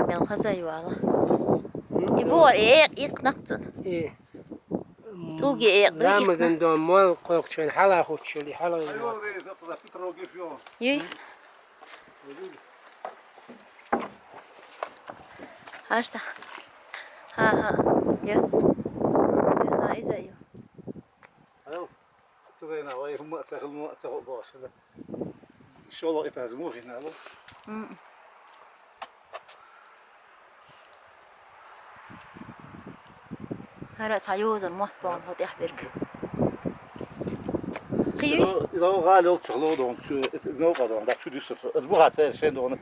من خزاي والله يبور إيق نقطن إيه توجي إيق دو إيق رمضان دوم مال قوقشون حلا خوتشلي حلا يي هاشتا ها يا ها إذا يو أيوه تبينا ويهم تاخذ باش هذا إن شاء الله يتهزموه هنا هذا هلا تعيوز المحت بون هو تحبرك إذا غالي وتشغلوا دون شو نوقع دون ده شو ديسر البوعة شين دون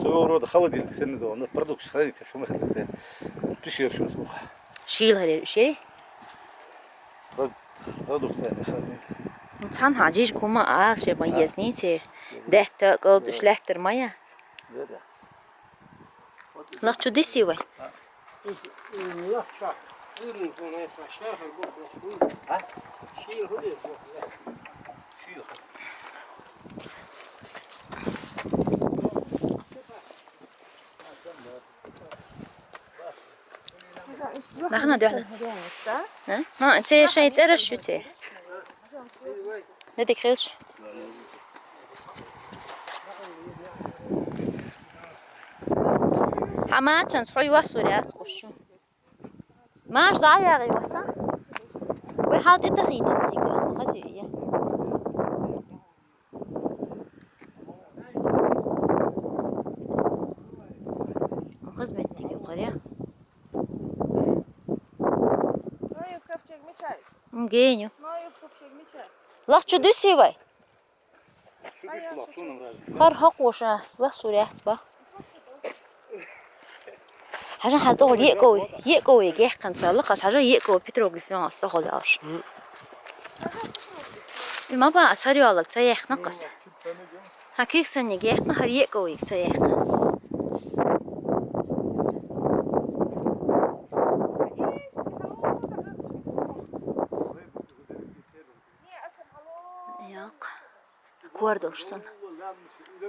سوورو دخلوا دي السن دون برضو شخصية شو مخلص بيشير شو اسمه شيل هالي شيء برضو ثاني إنسان حاجيج كوما عاش ميزني تي ده تقول شلحتر مية لا شو دي سوي لا شاف غير نكون يسمع شاف البوك ها شيل هدي البوك شيل نحن ده ها أنت شيء تعرف شو تي نديك خيلش حماتن صحي وصورات قشون ماش ضايع غي وصا وحاط الدخيل تيجي خزيه خزبة تيجي قرية مجينيو لا شو دوسي واي هر حقوشة وصورات با حاجة حتقول يقوي يجيح كان سالقة حاجة يقوي بتروغليفيون استخدم عش ما بقى سريع والله تيح نقص هكيك سن يجيح نهار يقوي تيح ياق كواردورسن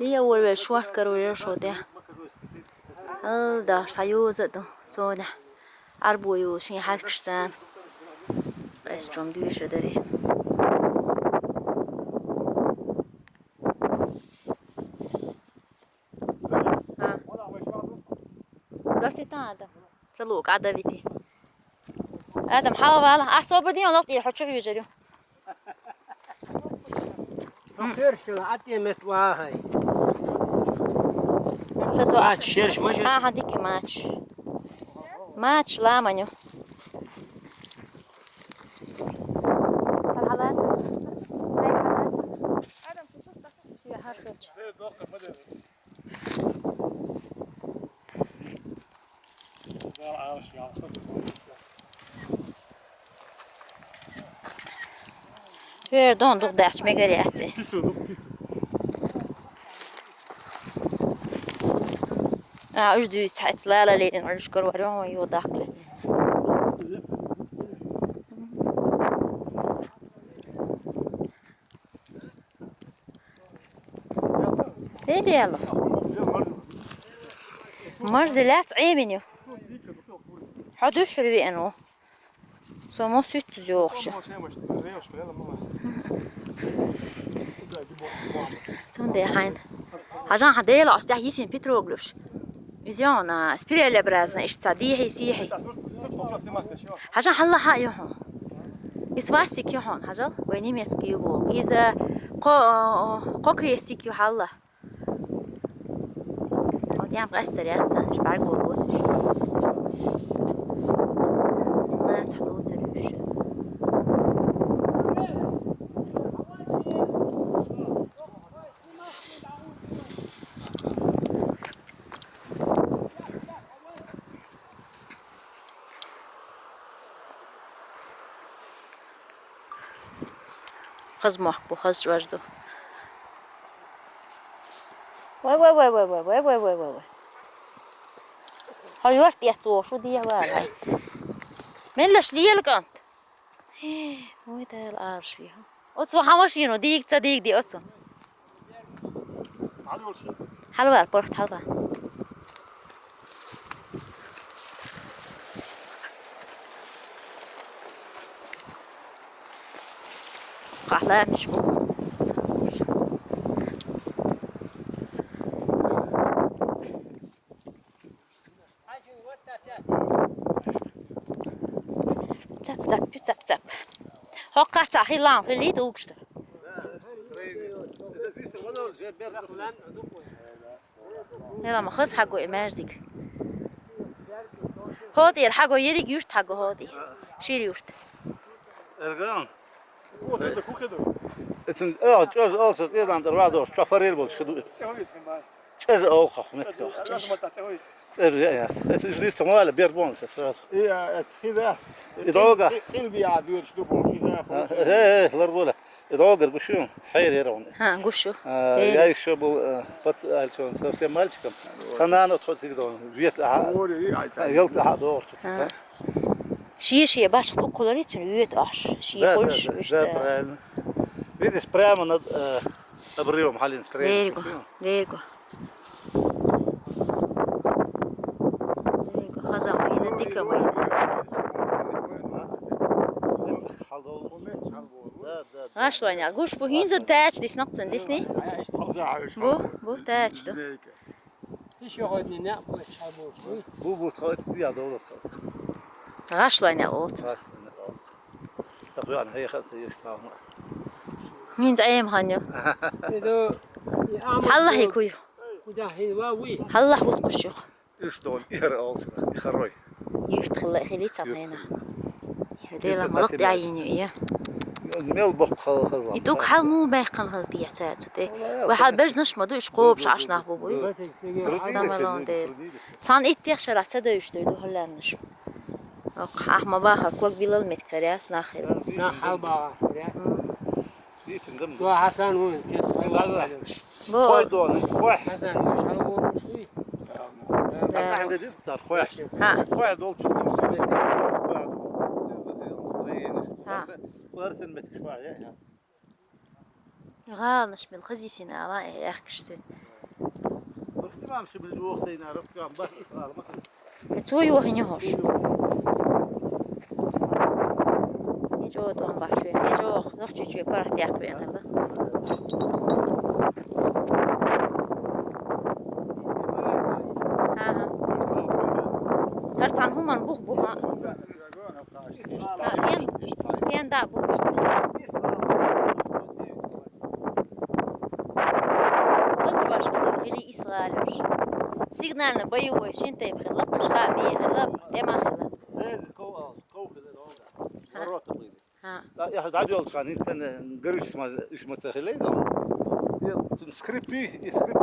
هي أول شوارت كارولير شو ده ده سايوز ده صودا عربويو شين حالكشتان بس جنبي شو دري ها ده سيتان هذا سلوك عدا بيتي هذا محاول على أحسن بدي أنا أطير حتشوف يجري شرش عتي متواهي صدق ماتش شرش ماشي هديك ماتش لا منيو هالحالات زي حالات أنا مبسوطة يا هرش Ver don dog dacht me geriatte. Už du tæt læla liten og skal være og jo dakle. Det är det. Marzilat عيمنيو. حدو حلوي انو. Så må sytte jo også. Sånn det här. عشان هديلا أصدق يسين بيتروغلوش. إذا سبيريلا برازنا إيش تصديه سيحي. عشان حلا حقيهم. إسواسك يهون حاجة ويني مسكيو. إذا قكريستك يحلا. ودي عم قستريات إيش بعرفوا الوتش. لا تحلو تروش. خز محبو خز جوردو واي هاي وقت يحتوى شو دي هاي من لش ليه القنت وي ده القرش فيها أتو حماشينو ديك تصديق دي أتو حلوة البورت حلوة Kahlemiş bu. Zap. Hokka tahilan hilit uğuştu. يلا ما خلص حقه إيماج ديك هودي الحقه يريك يورت حقه هودي شيل يورت Ergan. Het is een als het eerder aan de radar chauffeur wordt gedoe. Het is ook af met jou. Ja, het is niet normaal beerbon. Ja, het schiet af. Idoga. Ilbiya duurt stoppen. لربوله يدوقر بشو حير يرون ها نقشو يا يشبو فت الشون سوسي مالكم خنانه تحط يدون بيت يلت دور شي باش تقولون يتن يوت اش شي خوش Dit is prima dat abrium halin skreeuwen. ديركو خزا وين ديكا وين Ашланя, гуш по хинза тач, дис нахтун, дис не? Bu taç da. Hiç yok ödün ne yapıyor çabuk. Bu tayt diye doğru. Ашланя oldu. Tabii هي خلص يشتغل. Min zayem hanyo. Edo Allah yekuyu. kudahin wawi. Allah usmuşu. يشتغل يهر أول يخرج. Yurt khalla khili tsamena. Hedela malaq yayini iya. ميل بق خلاص. يدوك حال مو باقن هالتي يحتاجته. واحد برز نشمدو iş qo'b şaşnaq bu boyu. Astamalon der. San ihtiyaç şarata da üçtürdü hallanmış. Ahma baxa kok bilal metkarias naxir. Na halba. دي Wa Hasan وين كيس. Bu خويدون خوي Hasan مش هو شوي. أنا عندي دي صار خوي ha خوي دول ha. وارثن متك شوية غالش من خزيسين على يحكشتن. بس تمام شو بالوقت ينعرف كم بس صار ما تو يوهني هوش. يجو دوم بحشوي يجو نخشي شوي برا تياق بين هلا. ها هرتان هم نبوخ بوها. بين دا بوش. خلص واش اللي إسرائيلش. سيجنالنا بيوه شين تيب خلا مش خابي خلا تما خلا. زي كو في الأوضة مرات طويلة ها لا يا أحد عدو كان إنسان قريش ما إيش ما تخليه سكريبي سكريبي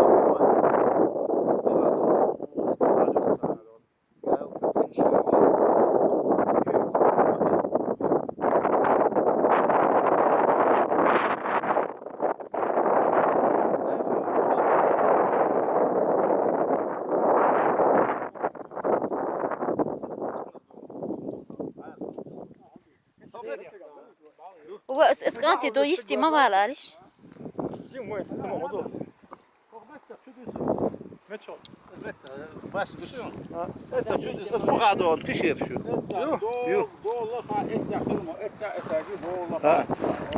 هو اسكانتي دو يستي ما بالارش. باش بشو أنت شو مقعدون بيشير شو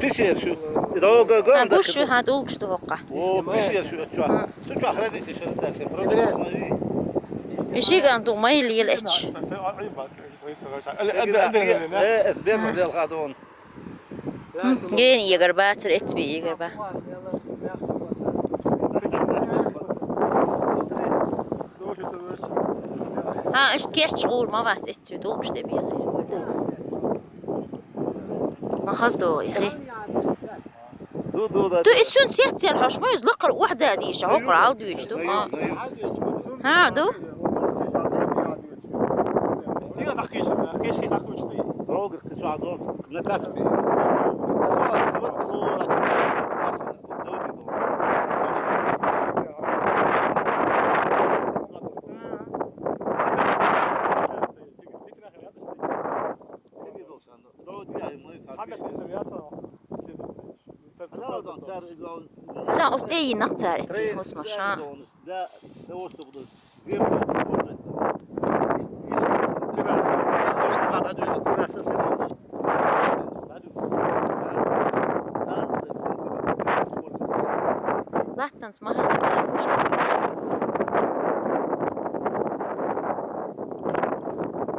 بيشير شو إذا هو ها قام قوش شو ها دول قشتو هقع. بيشير شو أخرجت شو ده يشي قام دو ما يلي الاتش. أسباب للغادون جين يقربا تريت بي يقربا. ها ايش كيرت شغول ما بعرف اتشو دول قشتو بي ما خصدو يا اخي. تو اتشون تيت الحوش ما يزلقر وحده دي شعوق عاود يجدو ها دو روجر كشعدون نكاسبي عشان أستيي نقطة إتي هوس مشان. ده هو شغل زين Stanz mahallede yapmışım.